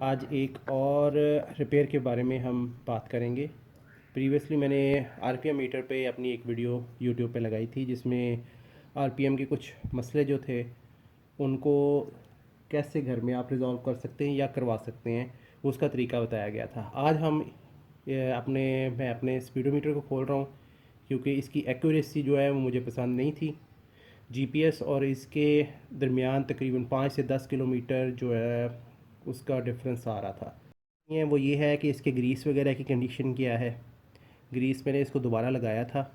आज एक और रिपेयर के बारे में हम बात करेंगे। प्रीवियसली मैंने आरपीएम मीटर पे अपनी एक वीडियो यूट्यूब पे लगाई थी, जिसमें आरपीएम के कुछ मसले जो थे उनको कैसे घर में आप रिज़ॉल्व कर सकते हैं या करवा सकते हैं, उसका तरीका बताया गया था। आज हम मैं अपने स्पीडोमीटर को खोल रहा हूँ क्योंकि इसकी एक्यूरेसी जो है वो मुझे पसंद नहीं थी। जीपीएस और इसके दरमियान तकरीबन 5 से 10 किलोमीटर जो है उसका डिफरेंस आ रहा था। ये है कि इसके ग्रीस वगैरह की कंडीशन क्या है। ग्रीस मैंने इसको दोबारा लगाया था,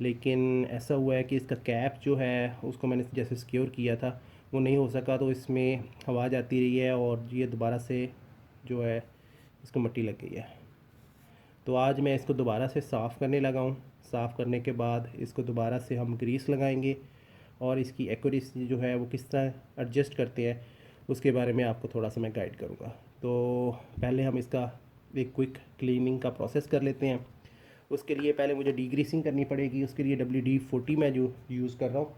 लेकिन ऐसा हुआ है कि इसका कैप जो है उसको मैंने जैसे सिक्योर किया था वो नहीं हो सका, तो इसमें हवा जाती रही है और ये दोबारा से जो है इसको मिट्टी लग गई है। तो आज मैं इसको दोबारा से साफ़ करने लगा हूँ। साफ़ करने के बाद इसको दोबारा से हम ग्रीस लगाएंगे और इसकी एक्यूरेसी जो है वो किस तरह एडजस्ट करते हैं उसके बारे में आपको थोड़ा सा मैं गाइड करूँगा। तो पहले हम इसका एक क्विक क्लीनिंग का प्रोसेस कर लेते हैं। उसके लिए पहले मुझे डीग्रीसिंग करनी पड़ेगी। उसके लिए WD-40 मैं जो यूज़ कर रहा हूँ।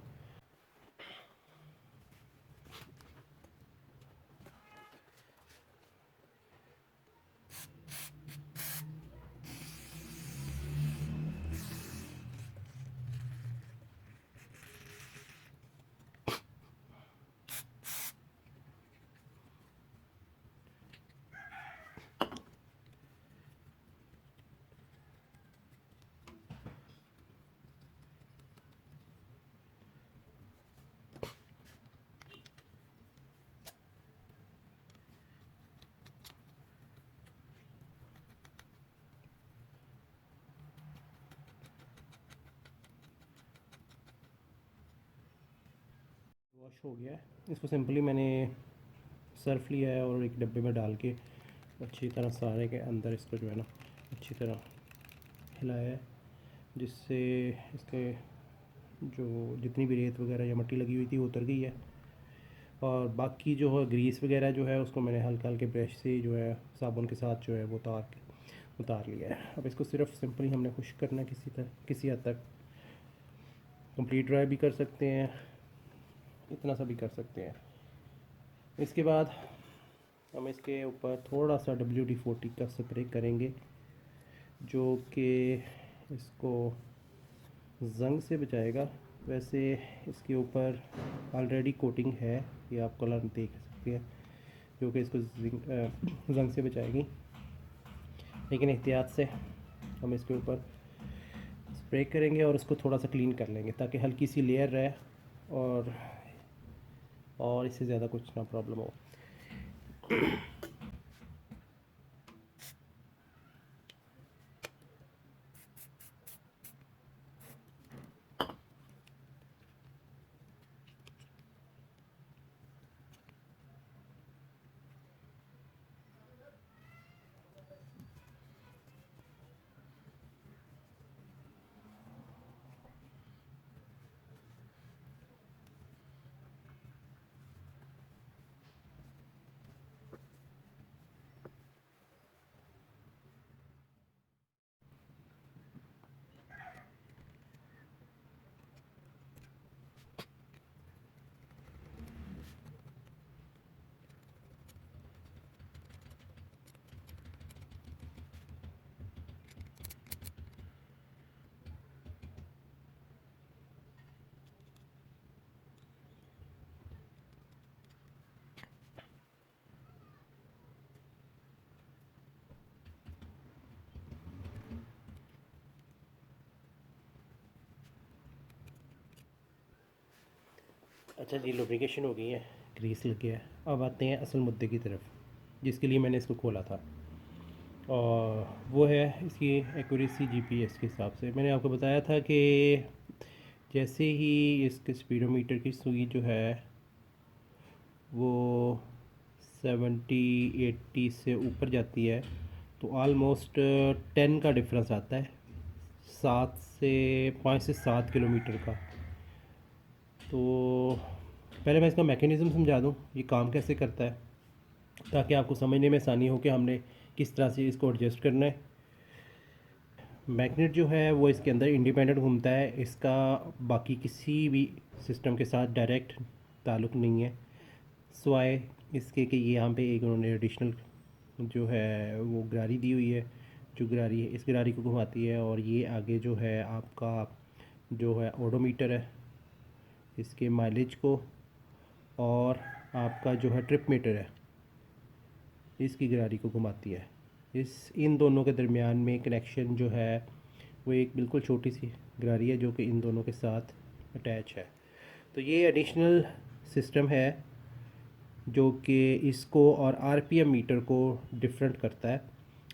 वॉश हो गया है। इसको सिंपली मैंने सर्फ लिया है और एक डब्बे में डाल के अच्छी तरह सारे के अंदर इसको जो है ना अच्छी तरह हिलाया है, जिससे इसके जो जितनी भी रेत वगैरह या मिट्टी लगी हुई थी वो उतर गई है। और बाकी जो है ग्रीस वगैरह जो है उसको मैंने हल्का हल्के ब्रश से जो है साबुन के साथ जो है वो उतार लिया है। अब इसको सिर्फ सिंपली हमने खुश्क करना है, किसी हद तक कंप्लीट ड्राई भी कर सकते हैं, इतना सा भी कर सकते हैं। इसके बाद हम इसके ऊपर थोड़ा सा WD-40 का स्प्रे करेंगे, जो कि इसको जंग से बचाएगा। वैसे इसके ऊपर ऑलरेडी कोटिंग है, ये आप कलर देख सकते हैं, जो कि इसको जंग से बचाएगी। लेकिन एहतियात से हम इसके ऊपर स्प्रे करेंगे और उसको थोड़ा सा क्लीन कर लेंगे ताकि हल्की सी लेयर रहे और इससे ज़्यादा कुछ ना प्रॉब्लम हो। अच्छा जी, लुब्रिकेशन हो गई है, ग्रीस लग गया है। अब आते हैं असल मुद्दे की तरफ, जिसके लिए मैंने इसको खोला था, और वो है इसकी एक्यूरेसी। जीपीएस के हिसाब से मैंने आपको बताया था कि जैसे ही इसके स्पीडोमीटर की सुई जो है वो 70-80 से ऊपर जाती है तो ऑलमोस्ट 10 का डिफरेंस आता है, 5 से 7 किलोमीटर का। तो पहले मैं इसका मैकेनिज़्म समझा दूँ, ये काम कैसे करता है, ताकि आपको समझने में आसानी हो कि हमने किस तरह से इसको एडजस्ट करना है। मैग्नेट जो है वो इसके अंदर इंडिपेंडेंट घूमता है, इसका बाकी किसी भी सिस्टम के साथ डायरेक्ट ताल्लुक़ नहीं है, सिवाय इसके कि ये यहाँ पे एक उन्होंने एडिशनल जो है वो गरारी दी हुई है, जो गरारी है इस गरारी को घुमाती है। और ये आगे जो है आपका जो है ओडोमीटर है, इसके माइलेज को, और आपका जो है ट्रिप मीटर है इसकी गरारी को घुमाती है। इन दोनों के दरमियान में कनेक्शन जो है वो एक बिल्कुल छोटी सी गरारी है जो कि इन दोनों के साथ अटैच है। तो ये एडिशनल सिस्टम है जो कि इसको और आरपीएम मीटर को डिफरेंट करता है।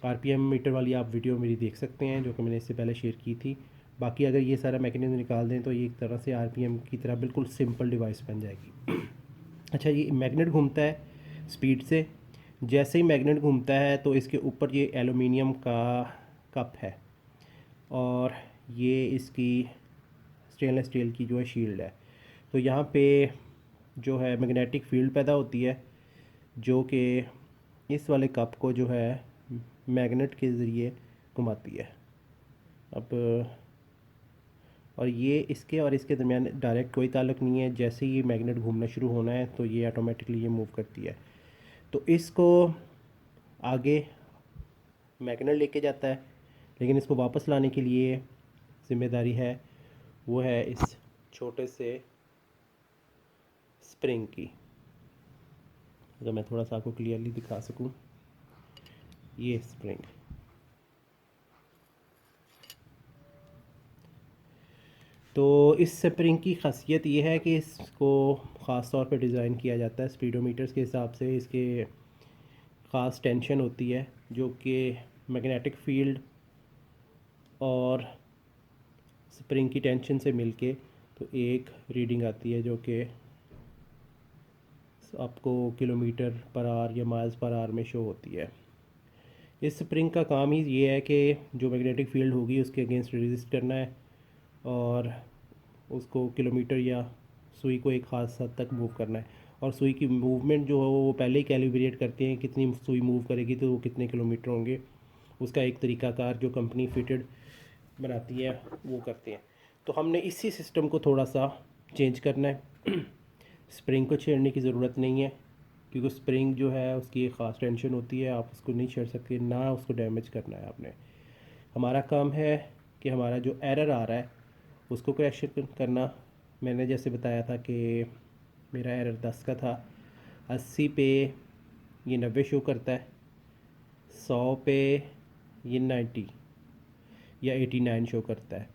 आरपीएम मीटर वाली आप वीडियो मेरी देख सकते हैं जो कि मैंने इससे पहले शेयर की थी। बाकी अगर ये सारा मैकेनिज्म निकाल दें तो ये एक तरह से आरपीएम की तरह बिल्कुल सिंपल डिवाइस बन जाएगी। अच्छा, ये मैग्नेट घूमता है स्पीड से। जैसे ही मैग्नेट घूमता है तो इसके ऊपर ये एलुमिनियम का कप है और ये इसकी स्टेनलेस स्टील की जो है शील्ड है। तो यहाँ पे जो है मैग्नेटिक फील्ड पैदा होती है जो कि इस वाले कप को जो है मैग्नेट के ज़रिए घुमाती है। अब और ये इसके और इसके दरमियान डायरेक्ट कोई ताल्लुक़ नहीं है। जैसे ही मैग्नेट घूमना शुरू होना है तो ये ऑटोमेटिकली ये मूव करती है। तो इसको आगे मैग्नेट लेके जाता है, लेकिन इसको वापस लाने के लिए ज़िम्मेदारी है वो है इस छोटे से स्प्रिंग की। अगर मैं थोड़ा सा आपको क्लियरली दिखा सकूं, ये स्प्रिंग, तो इस स्प्रिंग की खासियत ये है कि इसको ख़ास तौर पे डिज़ाइन किया जाता है स्पीडोमीटर्स के हिसाब से। इसके ख़ास टेंशन होती है जो कि मैग्नेटिक फील्ड और स्प्रिंग की टेंशन से मिलके तो एक रीडिंग आती है जो कि आपको किलोमीटर पर आवर या माइल्स पर आवर में शो होती है। इस स्प्रिंग का काम ही ये है कि जो मैग्नेटिक फील्ड होगी उसके अगेंस्ट रेजिस्ट करना है और उसको किलोमीटर या सुई को एक ख़ास हद तक मूव करना है। और सुई की मूवमेंट जो है वो पहले ही कैलिब्रेट करते हैं, कितनी सुई मूव करेगी तो वो कितने किलोमीटर होंगे, उसका एक तरीकाकार जो कंपनी फिटेड बनाती है वो करते हैं। तो हमने इसी सिस्टम को थोड़ा सा चेंज करना है। स्प्रिंग को छेड़ने की ज़रूरत नहीं है क्योंकि स्प्रिंग जो है उसकी एक ख़ास टेंशन होती है, आप उसको नहीं छेड़ सकते, ना उसको डैमेज करना है आपने। हमारा काम है कि हमारा जो एरर आ रहा है उसको करेक्शन करना। मैंने जैसे बताया था कि मेरा एरर 10 का था, 80 पे ये 90 शो करता है, 100 पे ये 90 या 89 शो करता है,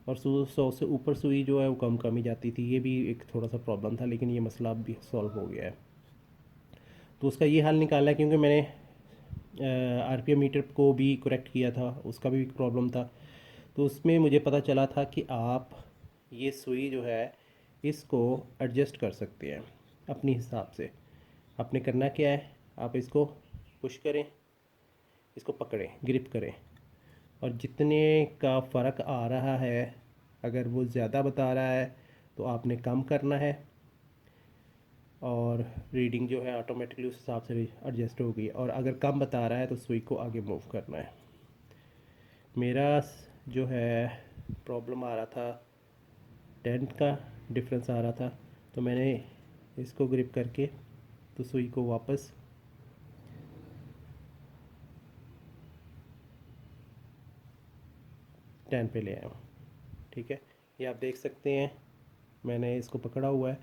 और 100 से ऊपर सुई जो है वो कम कम ही जाती थी। ये भी एक थोड़ा सा प्रॉब्लम था, लेकिन ये मसला अब भी सॉल्व हो गया है। तो उसका ये हल निकाला है क्योंकि मैंने आरपीएम मीटर को भी करेक्ट किया था, उसका भी प्रॉब्लम था। तो उसमें मुझे पता चला था कि आप ये सुई जो है इसको एडजस्ट कर सकते हैं अपने हिसाब से। आपने करना क्या है, आप इसको पुश करें, इसको पकड़ें, ग्रिप करें, और जितने का फ़र्क आ रहा है अगर वो ज़्यादा बता रहा है तो आपने कम करना है और रीडिंग जो है ऑटोमेटिकली उस हिसाब से एडजस्ट होगी। और अगर कम बता रहा है तो सुई को आगे मूव करना है। मेरा जो है प्रॉब्लम आ रहा था 10 का डिफरेंस आ रहा था, तो मैंने इसको ग्रिप करके तो सुई को वापस टेन पे ले आया हूँ। ठीक है, ये आप देख सकते हैं मैंने इसको पकड़ा हुआ है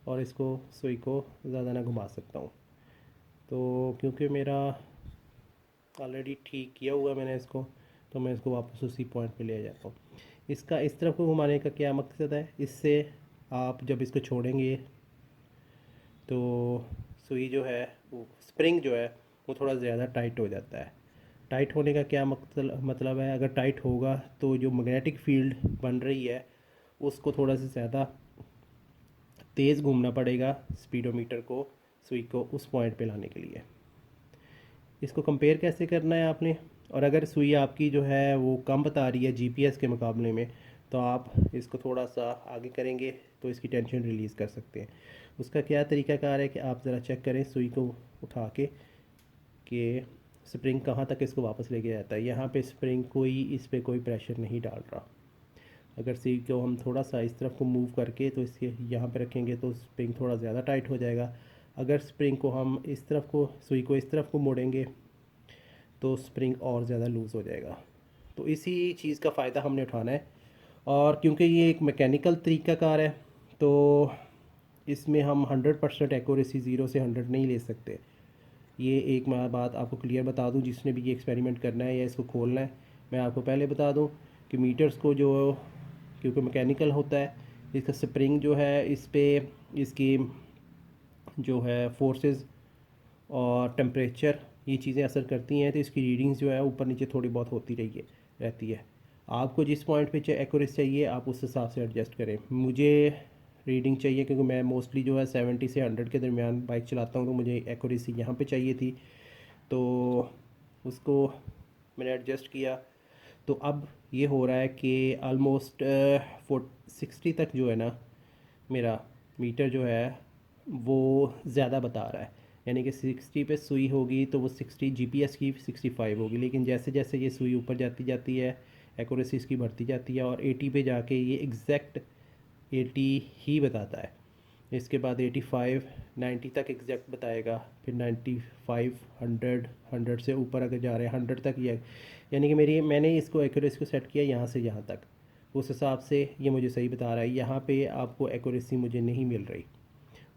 और इसको सुई को ज़्यादा ना घुमा सकता हूँ। तो क्योंकि मेरा ऑलरेडी ठीक किया हुआ मैंने इसको, तो मैं इसको वापस उसी पॉइंट पे ले जाता हूँ। इसका इस तरफ को घुमाने का क्या मकसद है, इससे आप जब इसको छोड़ेंगे तो सुई जो है वो स्प्रिंग जो है वो थोड़ा ज़्यादा टाइट हो जाता है। टाइट होने का क्या मतलब है, अगर टाइट होगा तो जो मैग्नेटिक फील्ड बन रही है उसको थोड़ा सा ज़्यादा तेज़ घूमना पड़ेगा स्पीडोमीटर को सुई को उस पॉइंट पे लाने के लिए। इसको कंपेयर कैसे करना है आपने, और अगर सुई आपकी जो है वो कम बता रही है जीपीएस के मुकाबले में तो आप इसको थोड़ा सा आगे करेंगे तो इसकी टेंशन रिलीज़ कर सकते हैं। उसका क्या तरीकाकार है कि आप ज़रा चेक करें सुई को उठा के कि स्प्रिंग कहाँ तक इसको वापस लेके जाता है। यहाँ पे स्प्रिंग इस पर कोई प्रेशर नहीं डाल रहा। अगर सुई को हम थोड़ा सा इस तरफ को मूव करके तो इसके यहाँ पे रखेंगे तो स्प्रिंग थोड़ा ज़्यादा टाइट हो जाएगा। अगर स्प्रिंग को हम इस तरफ को सुई को इस तरफ को मोड़ेंगे तो स्प्रिंग और ज़्यादा लूज़ हो जाएगा। तो इसी चीज़ का फ़ायदा हमने उठाना है। और क्योंकि ये एक मैकेनिकल तरीक़ाकार है तो इसमें हम 100% एक्यूरेसी 0 से 100 नहीं ले सकते। ये एक मैं बात आपको क्लियर बता दूं, जिसने भी ये एक्सपेरिमेंट करना है या इसको खोलना है, मैं आपको पहले बता दूं कि मीटर्स को जो, क्योंकि मैकेनिकल होता है, इसका स्प्रिंग जो है इस पे इसकी जो है फोर्सेस और टेम्परेचर ये चीज़ें असर करती हैं, तो इसकी रीडिंग्स जो है ऊपर नीचे थोड़ी बहुत होती रहती है। आपको जिस पॉइंट पे एक्यूरेसी चाहिए आप उस हिसाब से एडजस्ट करें। मुझे रीडिंग चाहिए क्योंकि मैं मोस्टली जो है 70 से 100 के दरमियान बाइक चलाता हूँ, तो मुझे एक्यूरेसी यहाँ पे चाहिए थी, तो उसको मैंने एडजस्ट किया। तो अब ये हो रहा है कि आलमोस्ट 60 तक जो है ना मेरा मीटर जो है वो ज़्यादा बता रहा है, यानी कि 60 पे सुई होगी तो वो 60 जीपीएस की 65 होगी, लेकिन जैसे जैसे ये सुई ऊपर जाती जाती है एक्यूरेसी इसकी बढ़ती जाती है और 80 पे जाके ये एग्जैक्ट 80 ही बताता है। इसके बाद 85 90 तक एग्जैक्ट बताएगा, फिर 95 100 100 से ऊपर अगर जा रहे हैं 100 तक, ये यानी कि मैंने इसको एक्यूरेसी को सेट किया यहाँ से यहाँ तक, उस हिसाब से ये मुझे सही बता रहा है। यहाँ पे आपको एक्यूरेसी मुझे नहीं मिल रही,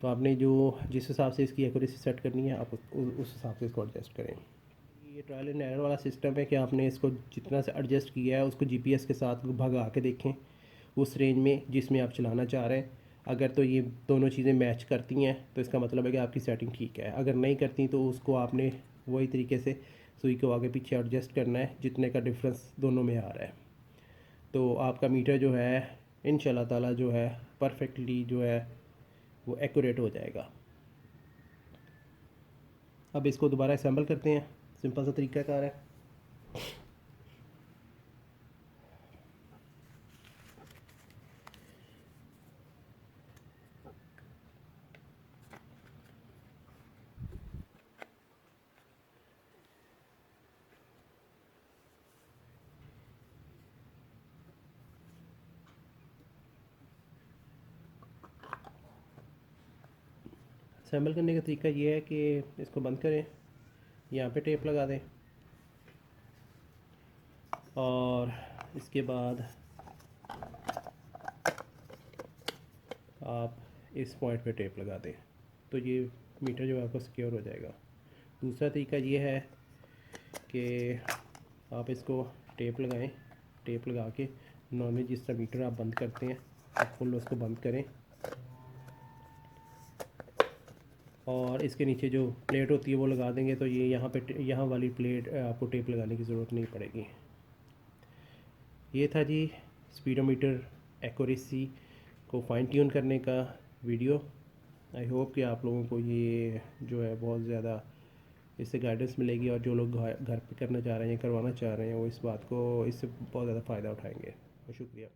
तो आपने जिस हिसाब से इसकी एक्यूरेसी सेट करनी है आप उस हिसाब से इसको एडजस्ट करें। ये ट्रायल एंड एरर वाला सिस्टम है कि आपने इसको जितना से एडजस्ट किया है उसको जीपीएस के साथ भगा के देखें उस रेंज में जिसमें आप चलाना चाह रहे हैं। अगर तो ये दोनों चीज़ें मैच करती हैं तो इसका मतलब है कि आपकी सेटिंग ठीक है। अगर नहीं करती तो उसको आपने वही तरीके से सुई को आगे पीछे एडजस्ट करना है जितने का डिफरेंस दोनों में आ रहा है। तो आपका मीटर जो है इंशाल्लाह ताला जो है परफेक्टली जो है वो एक्यूरेट हो जाएगा। अब इसको दोबारा असेंबल करते हैं, सिंपल सा तरीक़ाकार है। असेंबल करने का तरीका ये है कि इसको बंद करें, यहाँ पे टेप लगा दें और इसके बाद आप इस पॉइंट पे टेप लगा दें तो ये मीटर जो है आपका सिक्योर हो जाएगा। दूसरा तरीका ये है कि आप इसको टेप लगाएं, टेप लगा के नॉर्मली जिस तरह मीटर आप बंद करते हैं आप फुल उसको बंद करें और इसके नीचे जो प्लेट होती है वो लगा देंगे, तो ये यहाँ वाली प्लेट आपको टेप लगाने की ज़रूरत नहीं पड़ेगी। ये था जी स्पीडोमीटर एक्यूरेसी को फाइन ट्यून करने का वीडियो। आई होप कि आप लोगों को ये जो है बहुत ज़्यादा इससे गाइडेंस मिलेगी और जो लोग घर पे करना चाह रहे हैं, करवाना चाह रहे हैं, वो इस बात को इससे बहुत ज़्यादा फ़ायदा उठाएंगे। शुक्रिया।